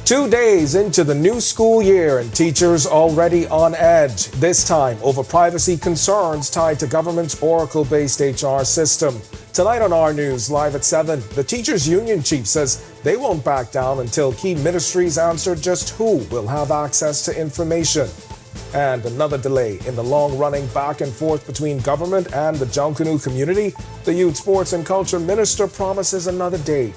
2 days into the new school year and teachers already on edge, this time over privacy concerns tied to government's Oracle-based HR system. Tonight on our news, live at 7, the teachers union chief says they won't back down until key ministries answer just who will have access to information. And another delay in the long-running back and forth between government and the Junkanoo community. The Youth, Sports and Culture Minister promises another date.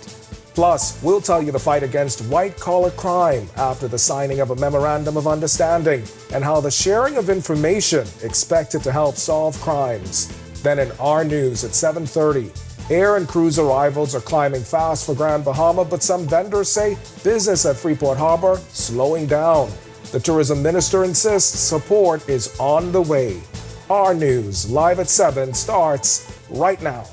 Plus, we'll tell you the fight against white-collar crime after the signing of a memorandum of understanding and how the sharing of information expected to help solve crimes. Then in our news at 7:30, air and cruise arrivals are climbing fast for Grand Bahama, but some vendors say business at Freeport Harbor slowing down. The tourism minister insists support is on the way. Our news live at 7 starts right now.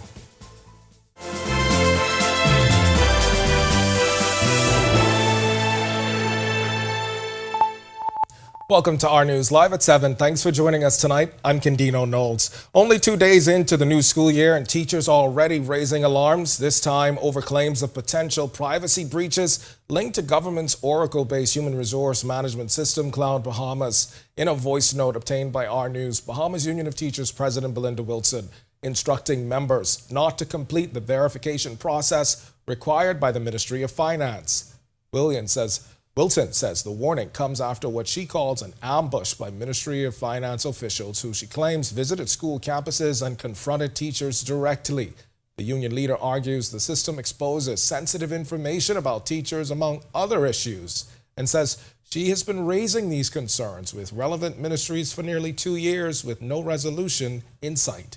Welcome to our news live at 7. Thanks for joining us tonight. I'm Candino Knowles. Only 2 days into the new school year and teachers already raising alarms, this time over claims of potential privacy breaches linked to government's Oracle-based human resource management system, Grand Bahamas. In a voice note obtained by our news, Bahamas Union of Teachers President Belinda Wilson instructing members not to complete the verification process required by the Ministry of Finance. Wilson says the warning comes after what she calls an ambush by Ministry of Finance officials who she claims visited school campuses and confronted teachers directly. The union leader argues the system exposes sensitive information about teachers, among other issues, and says she has been raising these concerns with relevant ministries for nearly 2 years with no resolution in sight.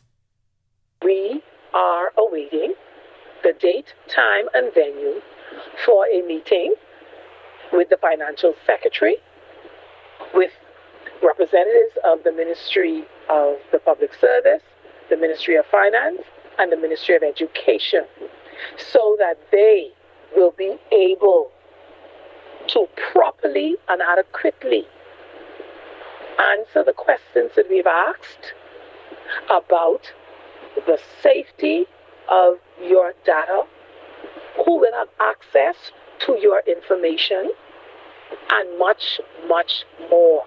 We are awaiting the date, time, and venue for a meeting with the financial secretary, with representatives of the Ministry of the Public Service, the Ministry of Finance, and the Ministry of Education, so that they will be able to properly and adequately answer the questions that we've asked about the safety of your data, who will have access to your information, and much, much more.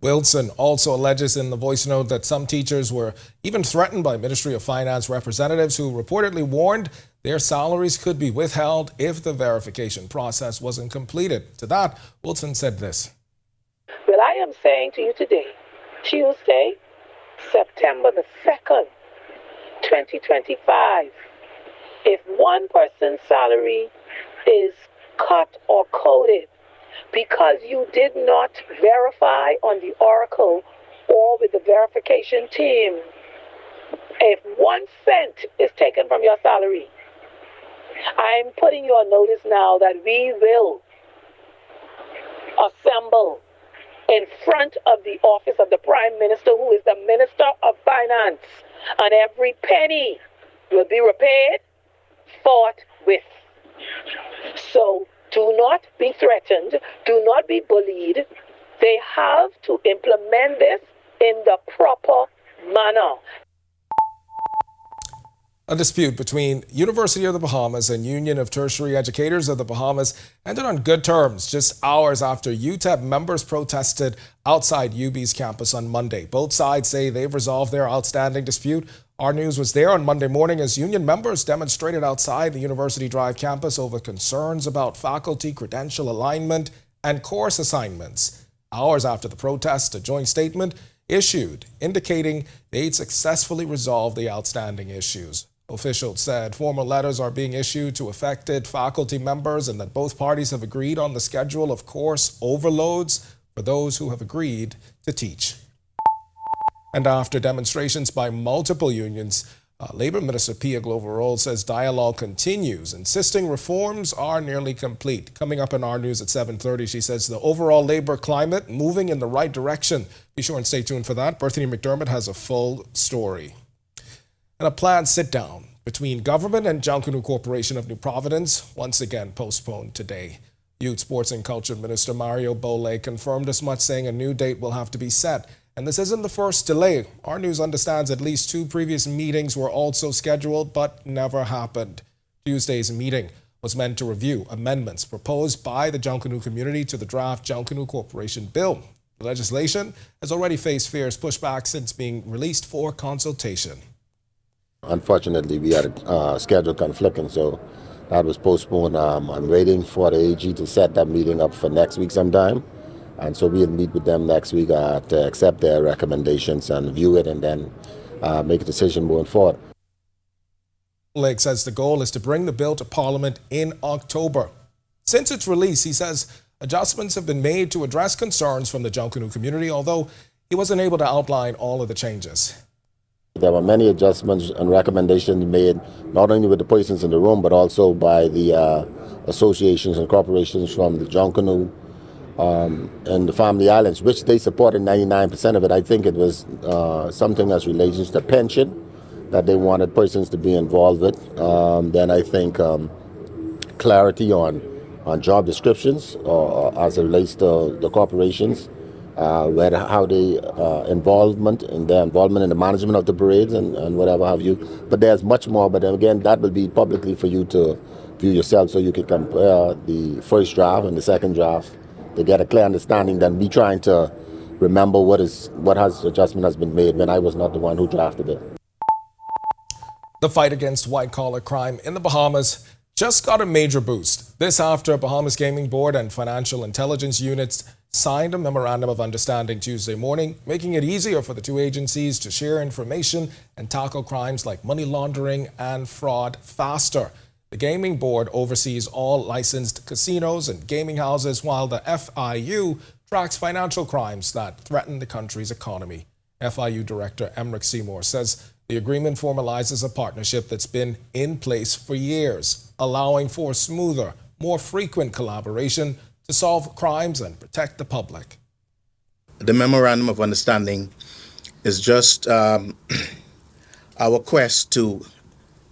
Wilson also alleges in the voice note that some teachers were even threatened by Ministry of Finance representatives who reportedly warned their salaries could be withheld if the verification process wasn't completed. To that, Wilson said this. Well, I am saying to you today, Tuesday, September the 2nd, 2025, if one person's salary is cut or coded because you did not verify on the Oracle or with the verification team, if 1 cent is taken from your salary, I'm putting you on notice now that we will assemble in front of the office of the Prime Minister, who is the Minister of Finance, and every penny will be repaid forthwith. So do not be threatened, do not be bullied. They have to implement this in the proper manner. A dispute between University of the Bahamas and Union of Tertiary Educators of the Bahamas ended on good terms just hours after UTEP members protested outside UB's campus on Monday. Both sides say they've resolved their outstanding dispute. Our news was there on Monday morning as union members demonstrated outside the University Drive campus over concerns about faculty credential alignment and course assignments. Hours after the protest, a joint statement issued indicating they'd successfully resolved the outstanding issues. Officials said formal letters are being issued to affected faculty members and that both parties have agreed on the schedule of course overloads for those who have agreed to teach. And after demonstrations by multiple unions, Labor Minister Pia Glover says dialogue continues, insisting reforms are nearly complete. Coming up in our news at 7:30, she says the overall labor climate moving in the right direction. Be sure and stay tuned for that. Berthany McDermott has a full story. And a planned sit-down between government and Junkanoo Corporation of New Providence once again postponed today. Youth, Sports and Culture Minister Mario Bole confirmed as much, saying a new date will have to be set. And this isn't the first delay. Our news understands at least 2 previous meetings were also scheduled but never happened. Tuesday's meeting was meant to review amendments proposed by the Junkanoo community to the draft Junkanoo Corporation bill. The legislation has already faced fierce pushback since being released for consultation. Unfortunately, we had a schedule conflicting, so that was postponed. I'm waiting for the AG to set that meeting up for next week sometime. And so we'll meet with them next week to accept their recommendations and view it and then make a decision moving forward. Lake says the goal is to bring the bill to Parliament in October. Since its release, he says adjustments have been made to address concerns from the Junkanoo community, although he wasn't able to outline all of the changes. There were many adjustments and recommendations made, not only with the persons in the room, but also by the associations and corporations from the Junkanoo and the Family Islands, which they supported 99% of it. I think it was something as relates to pension that they wanted persons to be involved with. Then I think clarity on job descriptions as it relates to the corporations, how they involvement in the management of the parades and whatever have you. But there's much more. But again, that will be publicly for you to view yourself, so you can compare the first draft and the second draft to get a clear understanding. Then be trying to remember what adjustment has been made when I was not the one who drafted it. The fight against white-collar crime in the Bahamas just got a major boost. This after Bahamas Gaming Board and Financial Intelligence Units signed a memorandum of understanding Tuesday morning, making it easier for the two agencies to share information and tackle crimes like money laundering and fraud faster. The Gaming Board oversees all licensed casinos and gaming houses, while the FIU tracks financial crimes that threaten the country's economy. FIU Director Emric Seymour says the agreement formalizes a partnership that's been in place for years, allowing for smoother, more frequent collaboration to solve crimes and protect the public. The Memorandum of Understanding is just our quest to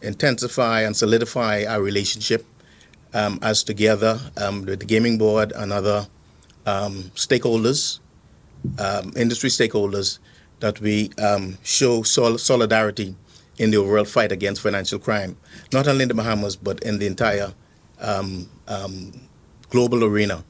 intensify and solidify our relationship as together with the Gaming Board and other stakeholders, industry stakeholders, that we show solidarity in the overall fight against financial crime, not only in the Bahamas, but in the entire global arena.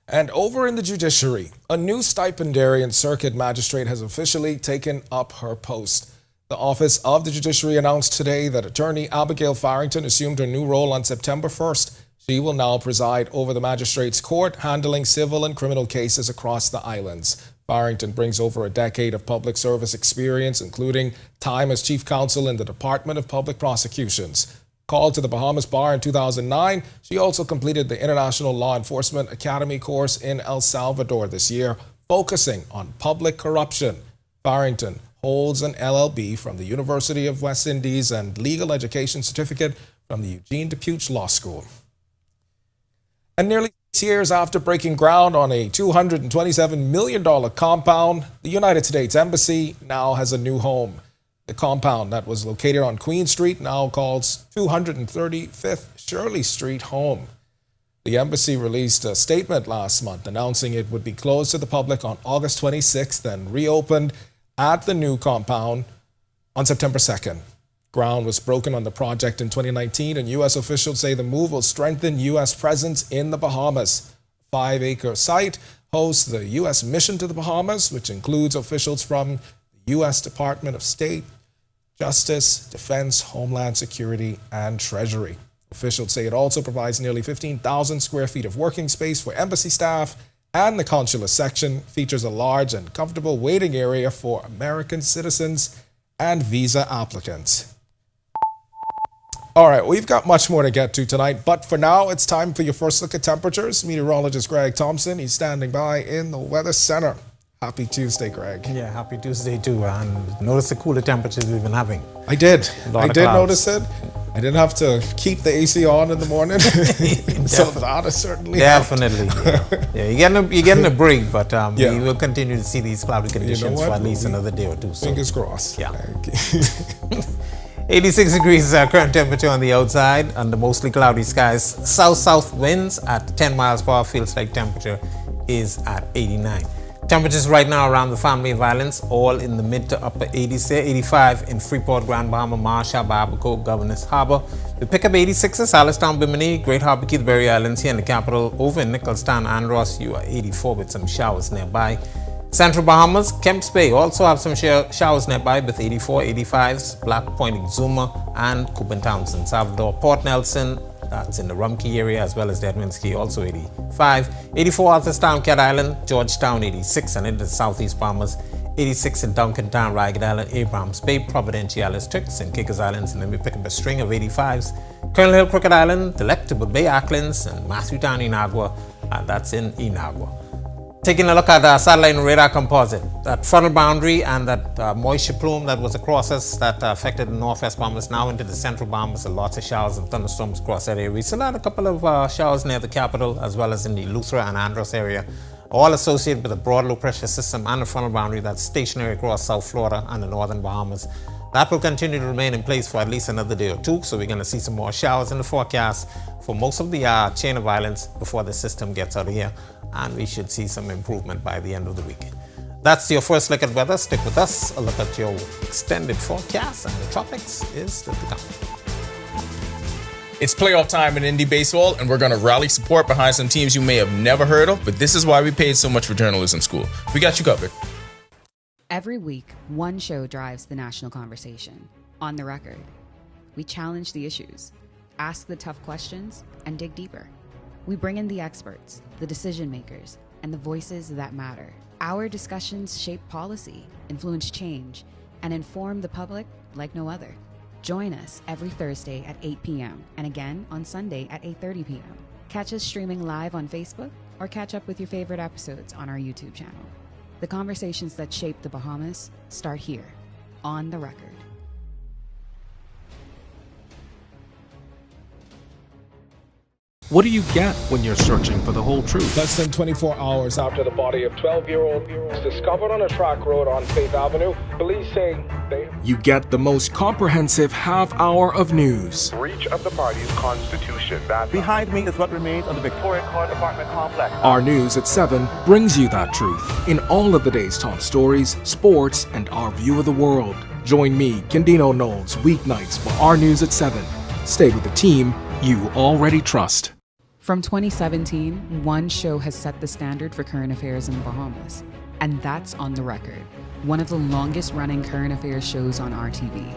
And over in the Judiciary, a new stipendarian circuit magistrate has officially taken up her post. The Office of the Judiciary announced today that attorney Abigail Farrington assumed her new role on September 1st. She will now preside over the magistrates' court, handling civil and criminal cases across the islands. Farrington brings over a decade of public service experience, including time as chief counsel in the Department of Public Prosecutions. Called to the Bahamas Bar in 2009, she also completed the International Law Enforcement Academy course in El Salvador this year, focusing on public corruption. Farrington holds an LLB from the University of West Indies and legal education certificate from the Eugene DePuch Law School. And nearly 6 years after breaking ground on a $227 million compound, the United States Embassy now has a new home. The compound that was located on Queen Street now calls 235th Shirley Street home. The embassy released a statement last month announcing it would be closed to the public on August 26th and reopened at the new compound on September 2nd. Ground was broken on the project in 2019, and U.S. officials say the move will strengthen U.S. presence in the Bahamas. A 5-acre site hosts the U.S. mission to the Bahamas, which includes officials from the U.S. Department of State, Justice, Defense, Homeland Security, and Treasury. Officials say it also provides nearly 15,000 square feet of working space for embassy staff, and the consular section features a large and comfortable waiting area for American citizens and visa applicants. All right, we've got much more to get to tonight, but for now, it's time for your first look at temperatures. Meteorologist Greg Thompson, he's standing by in the Weather Center. Happy Tuesday, Greg. Yeah, happy Tuesday too. And notice the cooler temperatures we've been having. I did notice it. I didn't have to keep the AC on in the morning. So that is certainly definitely. Yeah, you're getting a break, but we will continue to see these cloudy conditions for at least another day or two. So. Fingers crossed. Yeah. 86 degrees is our current temperature on the outside under mostly cloudy skies. South-south winds at 10 miles per hour. Feels like temperature is at 89. Temperatures right now around the family of islands, all in the mid to upper 80s there. 85 in Freeport, Grand Bahama, Marshall, Babaco, Governors Harbour. We pick up 86s, Alistown, Bimini, Great Harbour, Keithbury Islands here in the capital. Over in Nicholstown, Andros, you are 84 with some showers nearby. Central Bahamas, Kemps Bay also have some showers nearby with 84, 85s, Black Point, Exuma, and Coopin Townsend, Salvador. Port Nelson, that's in the Rumkey area, as well as the Edmonds Key, also 85. 84 Arthurstown, Cat Island, Georgetown, 86, and into the Southeast Bahamas, 86 in Duncantown, Ragged Island, Abrams Bay, Providenciales, Turks, and Kickers Islands, and then we pick up a string of 85s. Colonel Hill, Crooked Island, Delectable Bay, Acklands, and Matthewtown, Inagua, and that's in Inagua. Taking a look at the satellite and radar composite, that frontal boundary and that moisture plume that was across us that affected the northwest Bahamas now into the central Bahamas. Lots of showers and thunderstorms across that area. We still had a couple of showers near the capital as well as in the Eleuthera and Andros area, all associated with a broad low pressure system and a frontal boundary that's stationary across South Florida and the northern Bahamas. That will continue to remain in place for at least another day or two, so we're going to see some more showers in the forecast for most of the chain of islands before the system gets out of here, and we should see some improvement by the end of the week. That's your first look at weather. Stick with us. A look at your extended forecast, and the tropics is still to come. It's playoff time in indie baseball, and we're going to rally support behind some teams you may have never heard of, but this is why we paid so much for journalism school. We got you covered. Every week, one show drives the national conversation. On the Record. We challenge the issues, ask the tough questions, and dig deeper. We bring in the experts, the decision makers, and the voices that matter. Our discussions shape policy, influence change, and inform the public like no other. Join us every Thursday at 8 p.m. and again on Sunday at 8:30 p.m. Catch us streaming live on Facebook or catch up with your favorite episodes on our YouTube channel. The conversations that shape the Bahamas start here, on the Record. What do you get when you're searching for the whole truth? Less than 24 hours after the body of 12-year-old was discovered on a track road on Faith Avenue, police say You get the most comprehensive half hour of news. Breach of the party's constitution. Behind me is what remains of the Victoria Court apartment complex. Our News at 7 brings you that truth in all of the day's top stories, sports, and our view of the world. Join me, Candino Knowles, weeknights for Our News at 7. Stay with the team you already trust. From 2017, one show has set the standard for current affairs in the Bahamas, and that's On the Record, one of the longest running current affairs shows on RTV.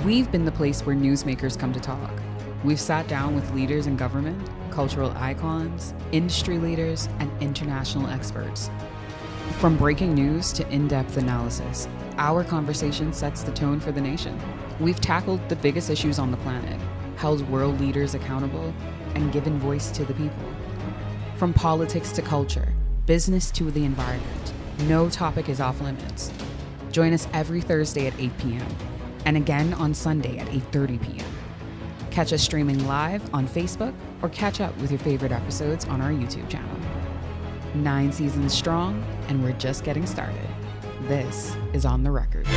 We've been the place where newsmakers come to talk. We've sat down with leaders in government, cultural icons, industry leaders, and international experts. From breaking news to in-depth analysis, our conversation sets the tone for the nation. We've tackled the biggest issues on the planet, held world leaders accountable, and given voice to the people. From politics to culture, business to the environment, no topic is off limits. Join us every Thursday at 8 p.m. and again on Sunday at 8:30 p.m. Catch us streaming live on Facebook or catch up with your favorite episodes on our YouTube channel. 9 seasons strong, and we're just getting started. This is On the Record.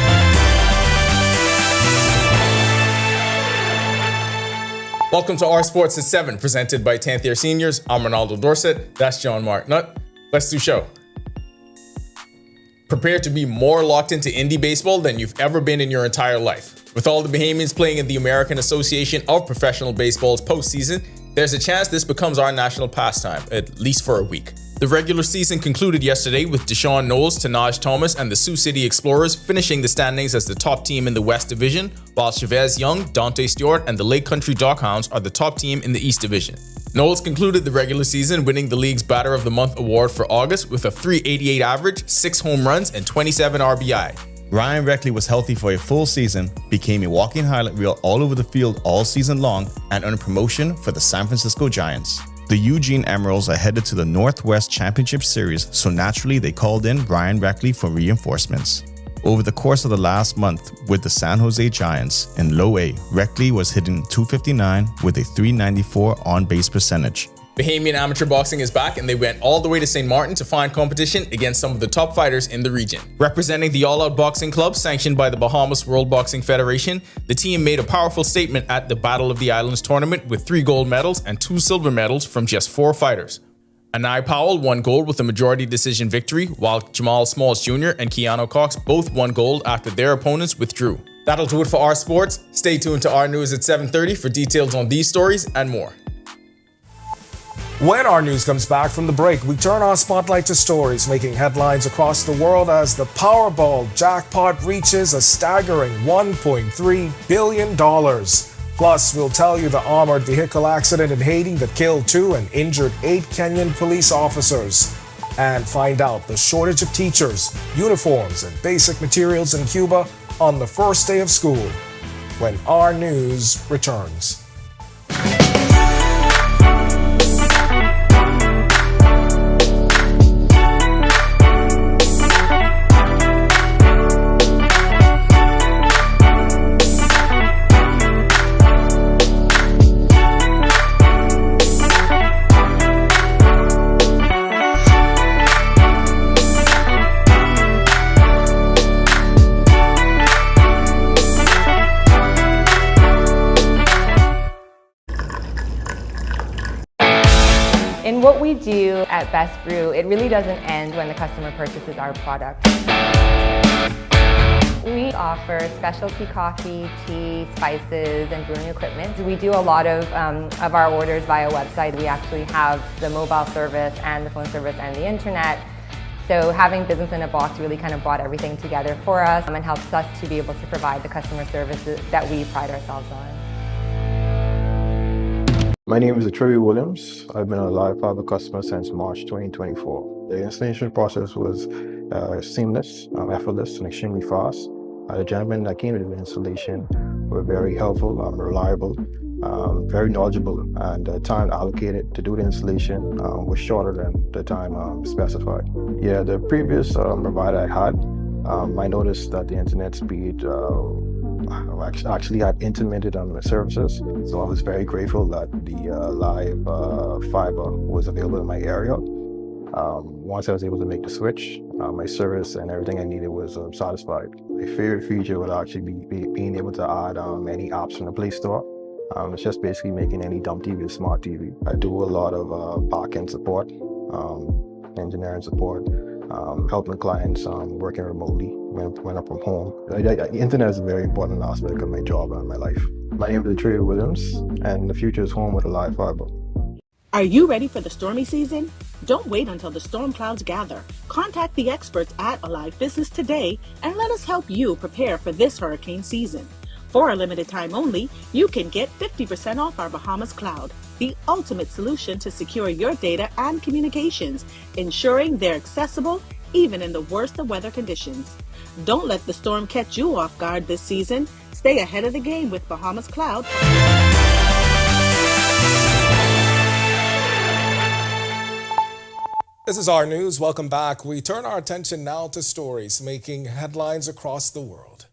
Welcome to Our Sports at 7, presented by 10th Year Seniors. I'm Ronaldo Dorset. That's John Marknut. Let's do show. Prepare to be more locked into indie baseball than you've ever been in your entire life. With all the Bahamians playing in the American Association of Professional Baseball's postseason, there's a chance this becomes our national pastime, at least for a week. The regular season concluded yesterday with Deshaun Knowles, Tanaj Thomas, and the Sioux City Explorers finishing the standings as the top team in the West Division, while Chavez Young, Dante Stewart, and the Lake Country Dockhounds are the top team in the East Division. Knowles concluded the regular season winning the league's Batter of the Month award for August with a .388 average, 6 home runs, and 27 RBI. Ryan Reckley was healthy for a full season, became a walking highlight reel all over the field all season long, and earned promotion for the San Francisco Giants. The Eugene Emeralds are headed to the Northwest Championship Series, so naturally they called in Ryan Reckley for reinforcements. Over the course of the last month with the San Jose Giants in Low A, Reckley was hitting .259 with a .394 on-base percentage. Bahamian amateur boxing is back, and they went all the way to St. Martin to find competition against some of the top fighters in the region. Representing the All Out Boxing Club, sanctioned by the Bahamas World Boxing Federation, the team made a powerful statement at the Battle of the Islands tournament with 3 gold medals and 2 silver medals from just 4 fighters. Anai Powell won gold with a majority decision victory, while Jamal Smalls Jr. and Keanu Cox both won gold after their opponents withdrew. That'll do it for our sports. Stay tuned to our news at 7:30 for details on these stories and more. When our news comes back from the break, we turn our spotlight to stories making headlines across the world as the Powerball jackpot reaches a staggering $1.3 billion. Plus, we'll tell you the armored vehicle accident in Haiti that killed 2 and injured 8 Kenyan police officers. And find out the shortage of teachers, uniforms, and basic materials in Cuba on the first day of school when our news returns. In what we do at Best Brew, it really doesn't end when the customer purchases our product. We offer specialty coffee, tea, spices, and brewing equipment. We do a lot of our orders via website. We actually have the mobile service and the phone service and the internet. So having business in a box really kind of brought everything together for us and helps us to be able to provide the customer services that we pride ourselves on. My name is Trevi Williams. I've been a Live Fiber customer since March 2024. The installation process was seamless, effortless, and extremely fast. The gentlemen that came to the installation were very helpful, reliable, very knowledgeable, and the time allocated to do the installation was shorter than the time specified. Yeah, the previous provider I had, I noticed that the internet speed actually had intermittent on the services, so I was very grateful that the live fiber was available in my area. Once I was able to make the switch, my service and everything I needed was satisfied. My favorite feature would actually be being able to add any apps from the Play Store. It's just basically making any dumb TV a smart TV. I do a lot of back-end support, engineering support, helping clients working remotely when I'm from home. The internet is a very important aspect of my job and my life. My name is Trey Williams, and the future is home with a live fiber. Are you ready for the stormy season? Don't wait until the storm clouds gather. Contact the experts at Alive Business today and let us help you prepare for this hurricane season. For a limited time only, you can get 50% off our Bahamas Cloud, the ultimate solution to secure your data and communications, ensuring they're accessible even in the worst of weather conditions. Don't let the storm catch you off guard this season. Stay ahead of the game with Bahamas Cloud. This is our news. Welcome back. We turn our attention now to stories making headlines across the world.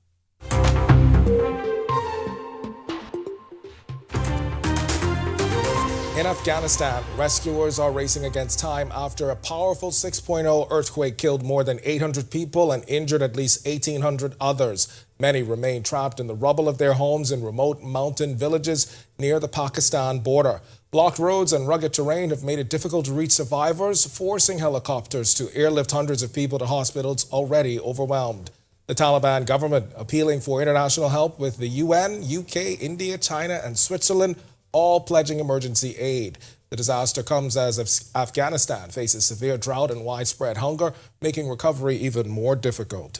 In Afghanistan, rescuers are racing against time after a powerful 6.0 earthquake killed more than 800 people and injured at least 1,800 others. Many remain trapped in the rubble of their homes in remote mountain villages near the Pakistan border. Blocked roads and rugged terrain have made it difficult to reach survivors, forcing helicopters to airlift hundreds of people to hospitals already overwhelmed. The Taliban government appealing for international help, with the UN, UK, India, China, and Switzerland all pledging emergency aid. The disaster comes as Afghanistan faces severe drought and widespread hunger, making recovery even more difficult.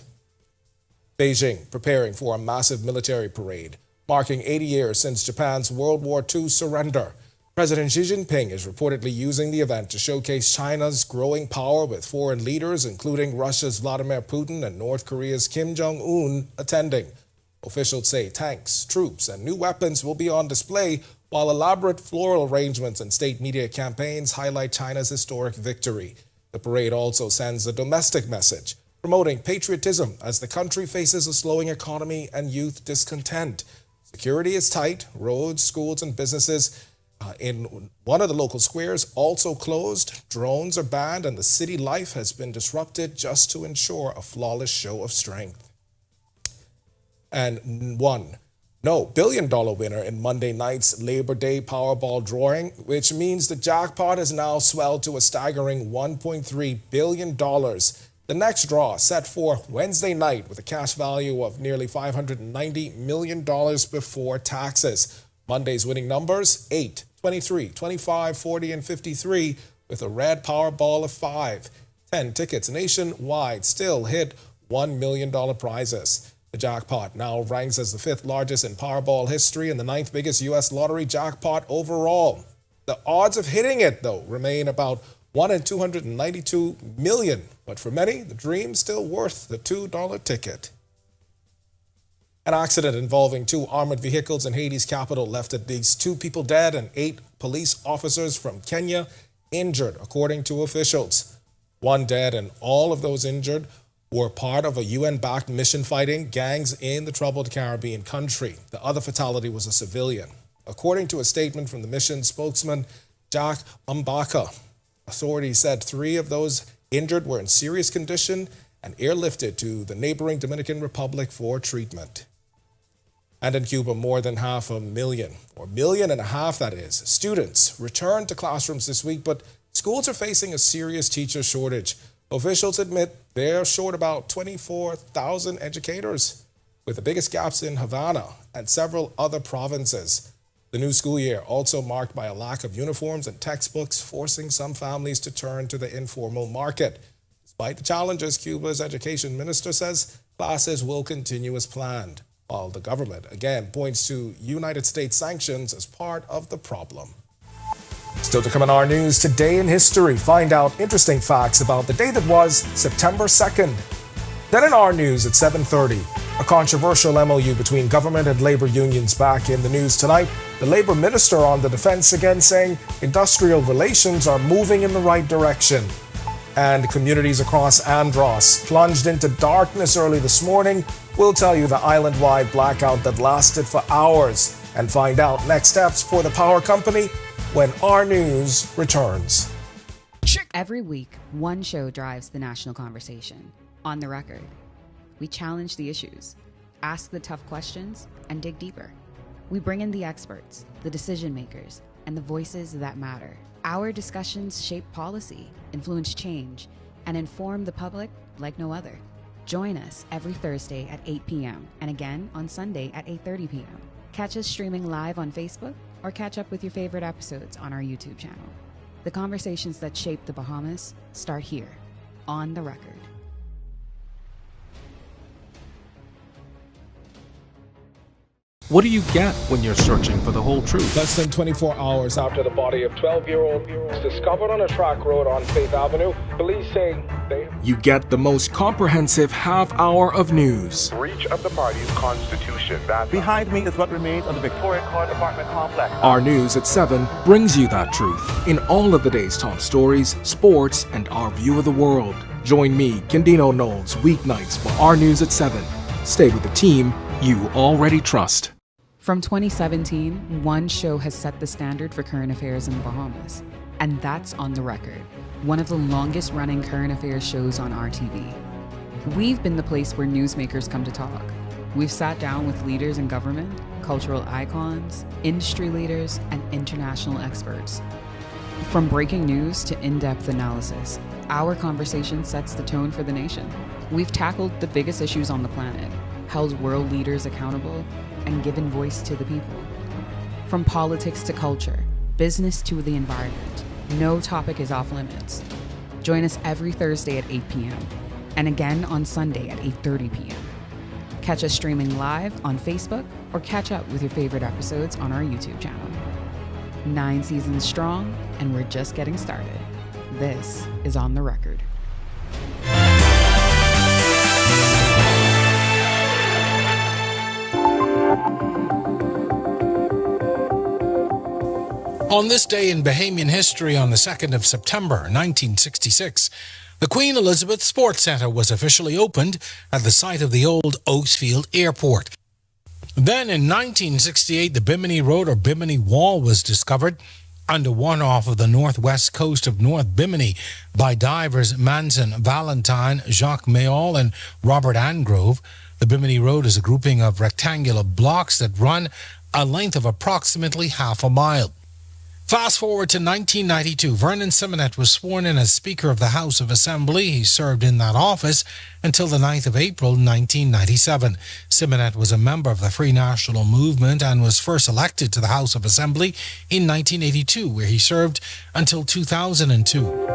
Beijing preparing for a massive military parade, marking 80 years since Japan's World War II surrender. President Xi Jinping is reportedly using the event to showcase China's growing power, with foreign leaders, including Russia's Vladimir Putin and North Korea's Kim Jong-un, attending. Officials say tanks, troops, and new weapons will be on display, while elaborate floral arrangements and state media campaigns highlight China's historic victory. The parade also sends a domestic message, promoting patriotism as the country faces a slowing economy and youth discontent. Security is tight. Roads, schools, and businesses in one of the local squares also closed. Drones are banned, and the city life has been disrupted just to ensure a flawless show of strength. And one billion-dollar winner in Monday night's Labor Day Powerball drawing, which means the jackpot has now swelled to a staggering $1.3 billion. The next draw set for Wednesday night with a cash value of nearly $590 million before taxes. Monday's winning numbers 8, 23, 25, 40, and 53 with a red Powerball of 5. 10 tickets nationwide still hit $1 million prizes. The jackpot now ranks as the 5th largest in Powerball history and the 9th biggest U.S. lottery jackpot overall. The odds of hitting it, though, remain about 1 in 292 million. But for many, the dream's still worth the $2 ticket. An accident involving 2 armored vehicles in Haiti's capital left at least 2 people dead and 8 police officers from Kenya injured, according to officials. 1 dead and all of those injured were part of a UN-backed mission fighting gangs in the troubled Caribbean country. The other fatality was a civilian. According to a statement from the mission spokesman, Jack Mbaka, authorities said 3 of those injured were in serious condition and airlifted to the neighboring Dominican Republic for treatment. And in Cuba, more than 500,000, or 1.5 million, that is, students returned to classrooms this week, but schools are facing a serious teacher shortage. Officials admit they're short about 24,000 educators, with the biggest gaps in Havana and several other provinces. The new school year also marked by a lack of uniforms and textbooks, forcing some families to turn to the informal market. Despite the challenges, Cuba's education minister says classes will continue as planned, while the government again points to United States sanctions as part of the problem. Still to come in our news, today in history, find out interesting facts about the day that was September 2nd. Then in our news at 7:30, a controversial MOU between government and labor unions back in the news tonight. The labor minister on the defense again saying industrial relations are moving in the right direction. And communities across Andros plunged into darkness early this morning. We'll tell you the island-wide blackout that lasted for hours and find out next steps for the power company when our news returns. Every week, one show drives the national conversation. On the Record. We challenge the issues, ask the tough questions, and dig deeper. We bring in the experts, the decision makers, and the voices that matter. Our discussions shape policy, influence change, and inform the public like no other. Join us every Thursday at 8 p.m. and again on Sunday at 8:30 p.m. Catch us streaming live on Facebook or catch up with your favorite episodes on our YouTube channel. The conversations that shape the Bahamas start here, on the Record. What do you get when you're searching for the whole truth? Less than 24 hours after the body of 12-year-old was discovered on a track road on Faith Avenue, police say You get the most comprehensive half hour of news. Breach of the party's constitution. Behind me is what remains of the Victoria Court apartment complex. Our news at 7 brings you that truth in all of the day's top stories, sports, and our view of the world. Join me, Candino Knowles, weeknights for our news at 7. Stay with the team you already trust. From 2017, one show has set the standard for current affairs in the Bahamas, and that's On the Record, one of the longest running current affairs shows on RTV. We've been the place where newsmakers come to talk. We've sat down with leaders in government, cultural icons, industry leaders, and international experts. From breaking news to in-depth analysis, our conversation sets the tone for the nation. We've tackled the biggest issues on the planet, held world leaders accountable, and given voice to the people. From politics to culture, business to the environment, no topic is off limits. Join us every Thursday at 8 p.m. and again on Sunday at 8:30 p.m. Catch us streaming live on Facebook or catch up with your favorite episodes on our YouTube channel. 9 seasons strong, and we're just getting started. This is On the Record. On this day in Bahamian history, on the 2nd of September 1966, the Queen Elizabeth Sports Centre was officially opened at the site of the old Oaksfield Airport. Then in 1968, the Bimini Road or Bimini Wall was discovered under one off of the northwest coast of North Bimini by divers Manson Valentine, Jacques Mayall, and Robert Angrove. The Bimini Road is a grouping of rectangular blocks that run a length of approximately half a mile. Fast forward to 1992, Vernon Simonet was sworn in as Speaker of the House of Assembly. He served in that office until the 9th of April 1997. Simonet was a member of the Free National Movement and was first elected to the House of Assembly in 1982, where he served until 2002.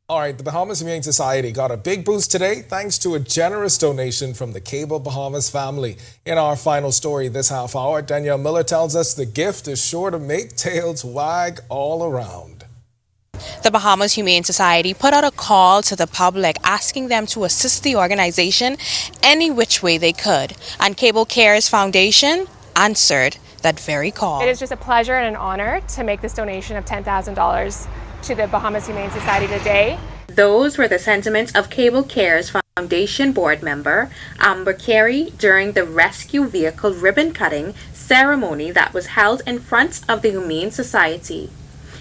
All right, the Bahamas Humane Society got a big boost today thanks to a generous donation from the Cable Bahamas family. In our final story this half hour, Danielle Miller tells us the gift is sure to make tails wag all around. The Bahamas Humane Society put out a call to the public asking them to assist the organization any which way they could, and Cable Cares Foundation answered that very call. It is just a pleasure and an honor to make this donation of $10,000 to the Bahamas Humane Society today. Those were the sentiments of Cable Cares Foundation board member Amber Carey during the rescue vehicle ribbon cutting ceremony that was held in front of the Humane Society.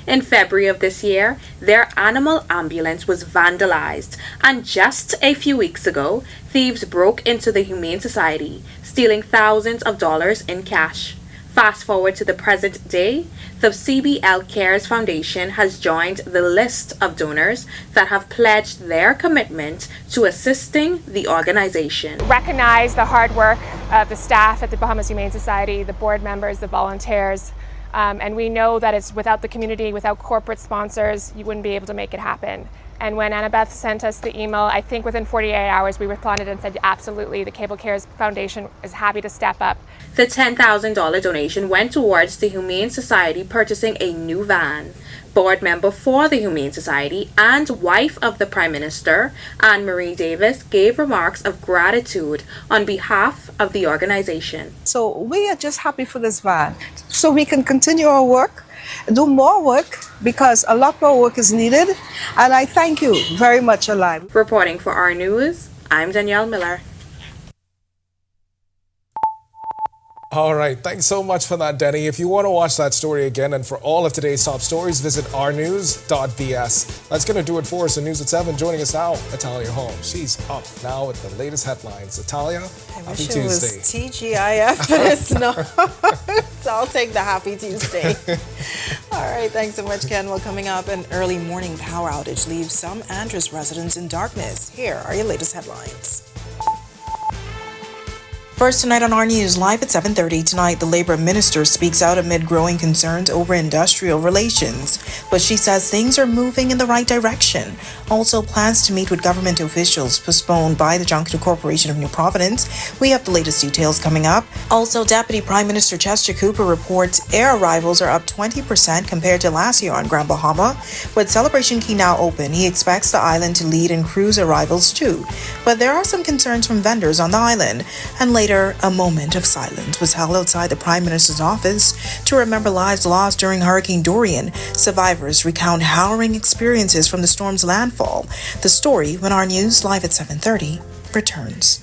In February of this year, their animal ambulance was vandalized, and just a few weeks ago, thieves broke into the Humane Society, stealing thousands of dollars in cash. Fast forward to the present day, the CBL Cares Foundation has joined the list of donors that have pledged their commitment to assisting the organization. Recognize the hard work of the staff at the Bahamas Humane Society, the board members, the volunteers, and we know that it's without the community, without corporate sponsors, you wouldn't be able to make it happen. And when Annabeth sent us the email, I think within 48 hours, we responded and said, absolutely, the Cable Cares Foundation is happy to step up. The $10,000 donation went towards the Humane Society purchasing a new van. Board member for the Humane Society and wife of the Prime Minister, Anne-Marie Davis, gave remarks of gratitude on behalf of the organization. So we are just happy for this van, so we can continue our work, do more work, because a lot more work is needed, and I thank you very much, Alive. Reporting for our news, I'm Danielle Miller. All right, thanks so much for that, Denny. If you want to watch that story again and for all of today's top stories, visit ournews.bs. That's going to do it for us in News at 7. Joining us now, Natalia Holmes. She's up now with the latest headlines. Natalia, happy Tuesday. It was TGIF, but it's not. So I'll take the happy Tuesday. All right, thanks so much, Ken. Well, coming up, an early morning power outage leaves some Andros residents in darkness. Here are your latest headlines. First tonight on our news, live at 7:30 tonight, the Labor Minister speaks out amid growing concerns over industrial relations, but she says things are moving in the right direction. Also plans to meet with government officials postponed by the Junkanoo Corporation of New Providence. We have the latest details coming up. Also, Deputy Prime Minister Chester Cooper reports air arrivals are up 20% compared to last year on Grand Bahama. With Celebration Key now open, he expects the island to lead in cruise arrivals too. But there are some concerns from vendors on the island. And later, a moment of silence was held outside the Prime Minister's office to remember lives lost during Hurricane Dorian. Survivors recount harrowing experiences from the storm's landfall. The story when our news live at 7:30 returns.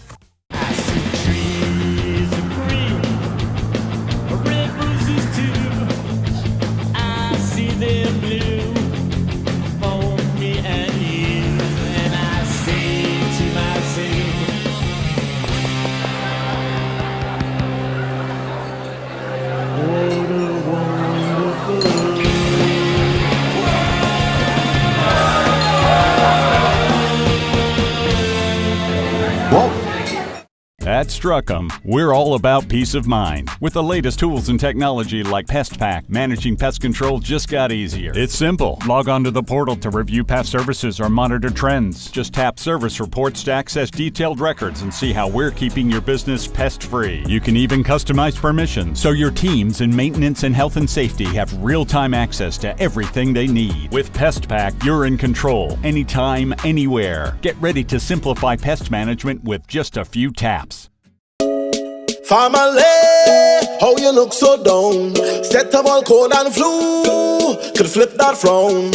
At Struckham, we're all about peace of mind. With the latest tools and technology like PestPack, managing pest control just got easier. It's simple. Log on to the portal to review past services or monitor trends. Just tap Service Reports to access detailed records and see how we're keeping your business pest-free. You can even customize permissions so your teams in maintenance and health and safety have real-time access to everything they need. With PestPack, you're in control, anytime, anywhere. Get ready to simplify pest management with just a few taps. Family, how you look so down? Set up all cold and flu, could flip that frown.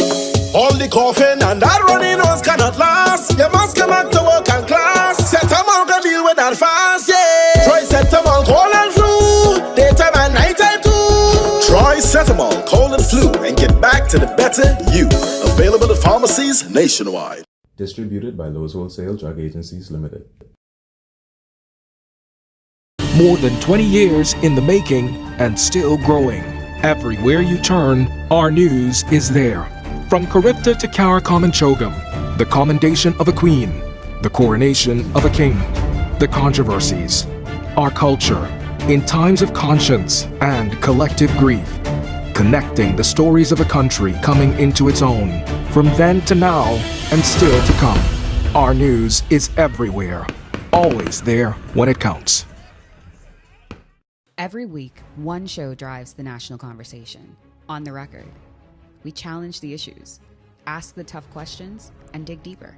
All the coughing and that runny nose cannot last. You must come back to work and class. Set them all can deal with that fast, yeah. Try set them all cold and flu, daytime and nighttime too. Try Setamol, cold and flu, and get back to the better you. Available at pharmacies nationwide. Distributed by Lowe's Wholesale Drug Agencies Limited. More than 20 years in the making and still growing. Everywhere you turn, our news is there. From Charybdis to Karakoram, the commendation of a queen, the coronation of a king, the controversies, our culture, in times of conscience and collective grief, connecting the stories of a country coming into its own, from then to now and still to come. Our news is everywhere, always there when it counts. Every week, one show drives the national conversation. On the Record. We challenge the issues, ask the tough questions, and dig deeper.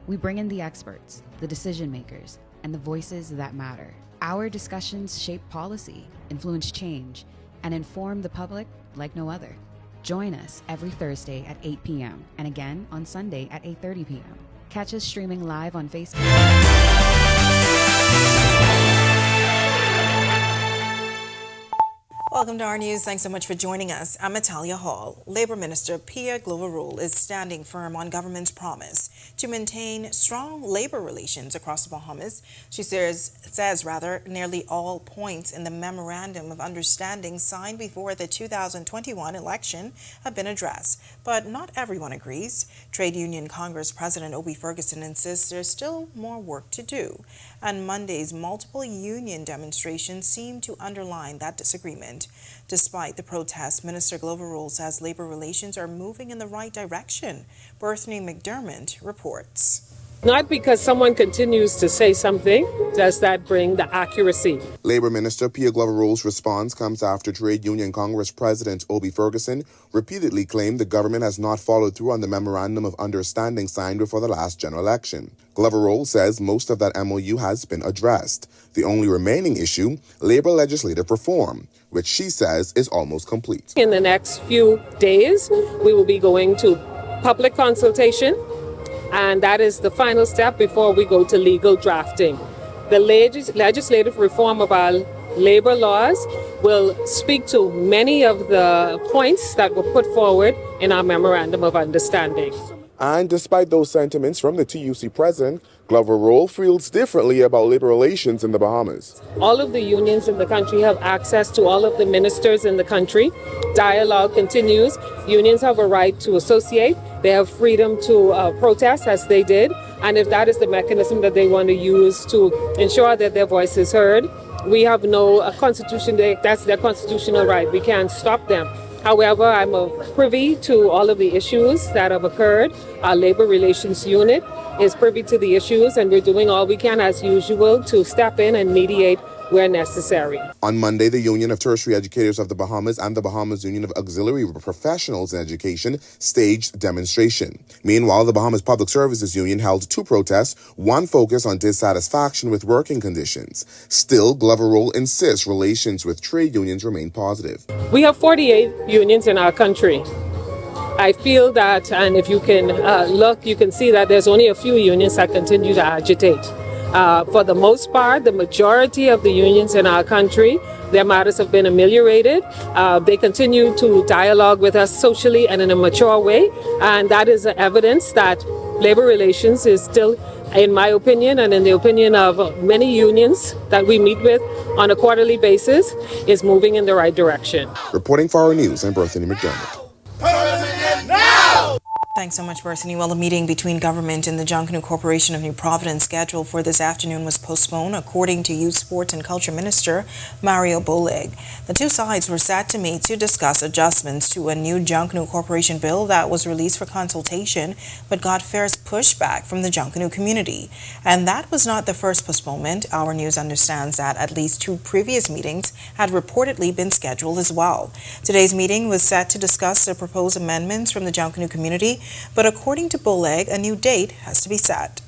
We bring in the experts, the decision makers, and the voices that matter. Our discussions shape policy, influence change, and inform the public like no other. Join us every Thursday at 8 p.m. and again on Sunday at 8:30 p.m. Catch us streaming live on Facebook. Welcome to our news. Thanks so much for joining us. I'm Natalia Hall. Labor Minister Pia Glover-Rule is standing firm on government's promise to maintain strong labor relations across the Bahamas. She says nearly all points in the Memorandum of Understanding signed before the 2021 election have been addressed. But not everyone agrees. Trade Union Congress President Obie Ferguson insists there's still more work to do. And Monday's multiple union demonstrations seem to underline that disagreement. Despite the protests, Minister Glover-Rule says labor relations are moving in the right direction. Berthany McDermott reports. Not because someone continues to say something does that bring the accuracy. Labor Minister Pia Glover-Rule's response comes after Trade Union Congress President Obie Ferguson repeatedly claimed the government has not followed through on the Memorandum of Understanding signed before the last general election. Glover-Rule says most of that MOU has been addressed. The only remaining issue, labor legislative reform, which she says is almost complete. In the next few days, we will be going to public consultation, and that is the final step before we go to legal drafting. The legislative reform of our labor laws will speak to many of the points that were put forward in our Memorandum of Understanding. And despite those sentiments from the TUC president, Glover-Rule feels differently about labor relations in the Bahamas. All of the unions in the country have access to all of the ministers in the country. Dialogue continues. Unions have a right to associate. They have freedom to protest, as they did. And if that is the mechanism that they want to use to ensure that their voice is heard, we have no constitution. That's their constitutional right. We can't stop them. However, I'm privy to all of the issues that have occurred. Our labor relations unit is privy to the issues, and we're doing all we can as usual to step in and mediate where necessary. On Monday, the Union of Tertiary Educators of the Bahamas and the Bahamas Union of Auxiliary Professionals in Education staged demonstration. Meanwhile, the Bahamas Public Services Union held two protests, one focused on dissatisfaction with working conditions. Still, Glover-Rule insists relations with trade unions remain positive. We have 48 unions in our country. I feel that, and if you can look, you can see that there's only a few unions that continue to agitate. For the most part, the majority of the unions in our country, their matters have been ameliorated. They continue to dialogue with us socially and in a mature way, and that is evidence that labor relations is still, in my opinion, and in the opinion of many unions that we meet with on a quarterly basis, is moving in the right direction. Reporting for our news, I'm Berthany McDermott. Thanks so much, Berthany. Well, the meeting between government and the Junkanoo Corporation of New Providence scheduled for this afternoon was postponed, according to Youth, Sports and Culture Minister Mario Boleg. The two sides were set to meet to discuss adjustments to a new Junkanoo Corporation bill that was released for consultation, but got fierce pushback from the Junkanoo community. And that was not the first postponement. Our news understands that at least two previous meetings had reportedly been scheduled as well. Today's meeting was set to discuss the proposed amendments from the Junkanoo community, but according to Boleg, a new date has to be set.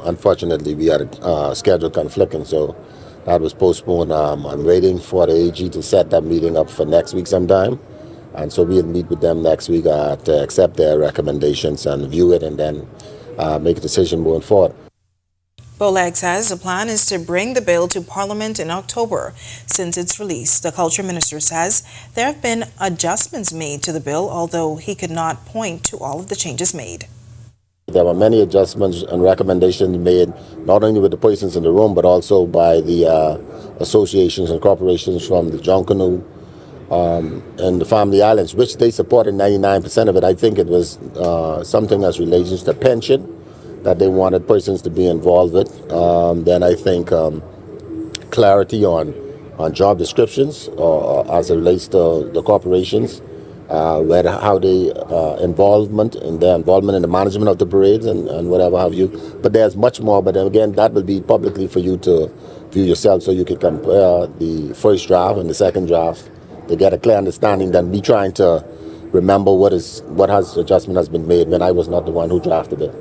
Unfortunately, we had a schedule conflicting, so that was postponed. I'm waiting for the AG to set that meeting up for next week sometime, and so we'll meet with them next week to accept their recommendations and view it, and then make a decision moving forward. Boleg says the plan is to bring the bill to Parliament in October. Since its release, the Culture Minister says there have been adjustments made to the bill, although he could not point to all of the changes made. There were many adjustments and recommendations made, not only with the persons in the room, but also by the associations and corporations from the Junkanoo and the Family Islands, which they supported 99% of it. I think it was something as relates to pension that they wanted persons to be involved with. Then I think clarity on job descriptions as it relates to the corporations, how they involvement in the management of the parades and whatever have you. But there's much more. But again, that will be publicly for you to view yourself, so you can compare the first draft and the second draft to get a clear understanding. Than me trying to remember what adjustment has been made when I was not the one who drafted it.